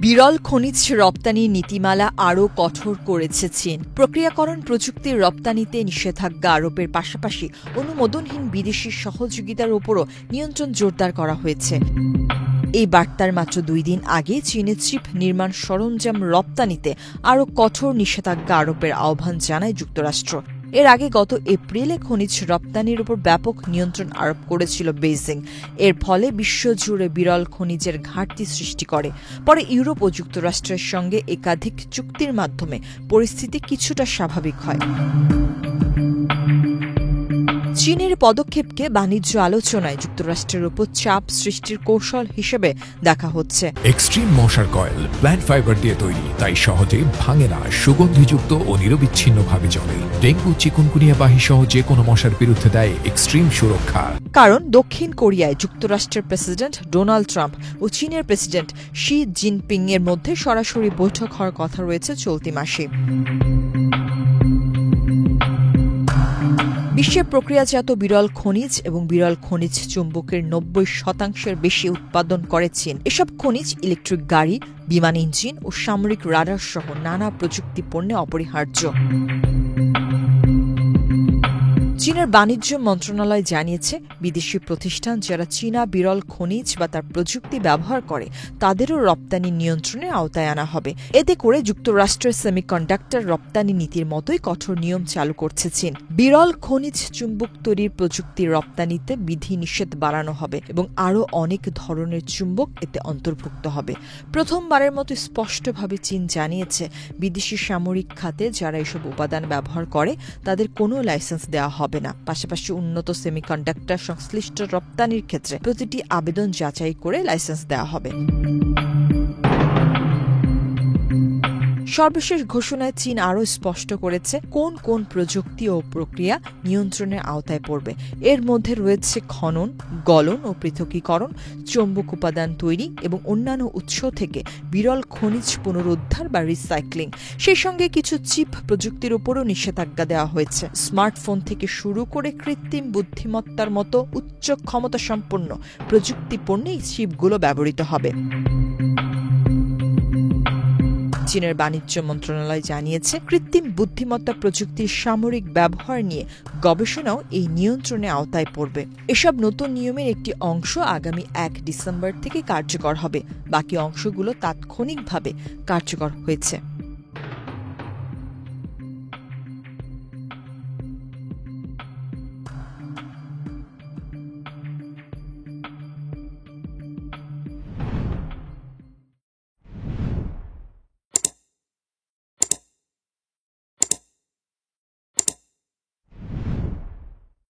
বিরল খনিজ রপ্তানি নীতিমালা আরও কঠোর করেছে চীন। প্রক্রিয়াকরণ প্রযুক্তির রপ্তানিতে নিষেধাজ্ঞা আরোপের পাশাপাশি অনুমোদনহীন বিদেশি সহযোগিতার ওপরও নিয়ন্ত্রণ জোরদার করা হয়েছে। এই বার্তার মাত্র 2 দিন আগে চীনের চিপ নির্মাণ সরঞ্জাম রপ্তানিতে আরও কঠোর নিষেধাজ্ঞা আরোপের আহ্বান জানায় যুক্তরাষ্ট্র। এর আগে গত এপ্রিলে খনিজ রপ্তানির উপর ব্যাপক নিয়ন্ত্রণ আরোপ করেছিল বেইজিং। এর ফলে বিশ্বজুড়ে বিরল খনিজের ঘাটতি সৃষ্টি করে। পরে ইউরোপ ও যুক্তরাষ্ট্রের সঙ্গে একাধিক চুক্তির মাধ্যমে পরিস্থিতি কিছুটা স্বাভাবিক হয়। চীনের পদক্ষেপকে বাণিজ্য আলোচনায় যুক্তরাষ্ট্রের উপর চাপ সৃষ্টির কৌশল হিসেবে দেখা হচ্ছে। এক্সট্রিম মশার কয়েল প্ল্যান্ট ফাইবার দিয়ে তৈরি, তাই সহজে ভাঙে না, সুগন্ধিযুক্ত ও নিরবিচ্ছিন্নভাবে চলে। ডেঙ্গু, চিকুনগুনিয়া বাহি সহ যে কোনো মশার বিরুদ্ধে দেয় এক্সট্রিম সুরক্ষা। কারণ দক্ষিণ কোরিয়ায় যুক্তরাষ্ট্রের প্রেসিডেন্ট ডোনাল্ড ট্রাম্প ও চীনের প্রেসিডেন্ট শি জিনপিং এর মধ্যে সরাসরি বৈঠক হওয়ার কথা রয়েছে চলতি মাসে। বিশ্বের প্রক্রিয়াজাত বিরল খনিজ এবং বিরল খনিজ চুম্বকের 90% বেশি উৎপাদন করে চীন। এসব খনিজ ইলেকট্রিক গাড়ি, বিমান ইঞ্জিন ও সামরিক রাডার সহ নানা প্রযুক্তি পণ্যে অপরিহার্য। চীনের বাণিজ্য মন্ত্রণালয় জানিয়েছে, বিদেশি প্রতিষ্ঠান যারা চীনা বিরল খনিজ বা তার প্রযুক্তি ব্যবহার করে তাদেরও রপ্তানি নিয়ন্ত্রণের আওতায় আনা হবে। এতে করে যুক্তরাষ্ট্রের সেমিকন্ডাক্টর রপ্তানি নীতির মতোই কঠোর নিয়ম চালু করছে চীন। বিরল খনিজ চুম্বক তৈরির প্রযুক্তি রপ্তানিতে বিধি নিষেধ বাড়ানো হবে এবং আরও অনেক ধরনের চুম্বক এতে অন্তর্ভুক্ত হবে। প্রথমবারের মতো স্পষ্টভাবে চীন জানিয়েছে, বিদেশি সামরিক খাতে যারা এসব উপাদান ব্যবহার করে তাদের কোনো লাইসেন্স দেওয়া হবে না। পাশাপাশি উন্নত সেমিকন্ডাক্টর সংশ্লিষ্ট রপ্তানির ক্ষেত্রে প্রতিটি আবেদন যাচাই করে লাইসেন্স দেওয়া হবে। সর্বশেষ ঘোষণায় চীন আরও স্পষ্ট করেছে কোন কোন প্রযুক্তি ও প্রক্রিয়া নিয়ন্ত্রণের আওতায় পড়বে। এর মধ্যে রয়েছে খনন, গলন ও পৃথকীকরণ, চৌম্বক উপাদান তৈরি এবং অন্যান্য উৎস থেকে বিরল খনিজ পুনরুদ্ধার বা রিসাইক্লিং। সেই সঙ্গে কিছু চিপ প্রযুক্তির উপরও নিষেধাজ্ঞা দেওয়া হয়েছে। স্মার্টফোন থেকে শুরু করে কৃত্রিম বুদ্ধিমত্তার মতো উচ্চ ক্ষমতা সম্পন্ন প্রযুক্তি পণ্যে এই চিপগুলো ব্যবহৃত হবে। চীনের বাণিজ্য মন্ত্রণালয় জানিয়েছে, কৃত্রিম বুদ্ধিমত্তা প্রযুক্তির সামরিক ব্যবহার নিয়ে গবেষণাও এই নিয়ন্ত্রণের আওতায় পড়বে। এসব নতুন নিয়মের একটি অংশ আগামী 1 ডিসেম্বর থেকে কার্যকর হবে। বাকি অংশগুলো তাৎক্ষণিকভাবে কার্যকর হয়েছে।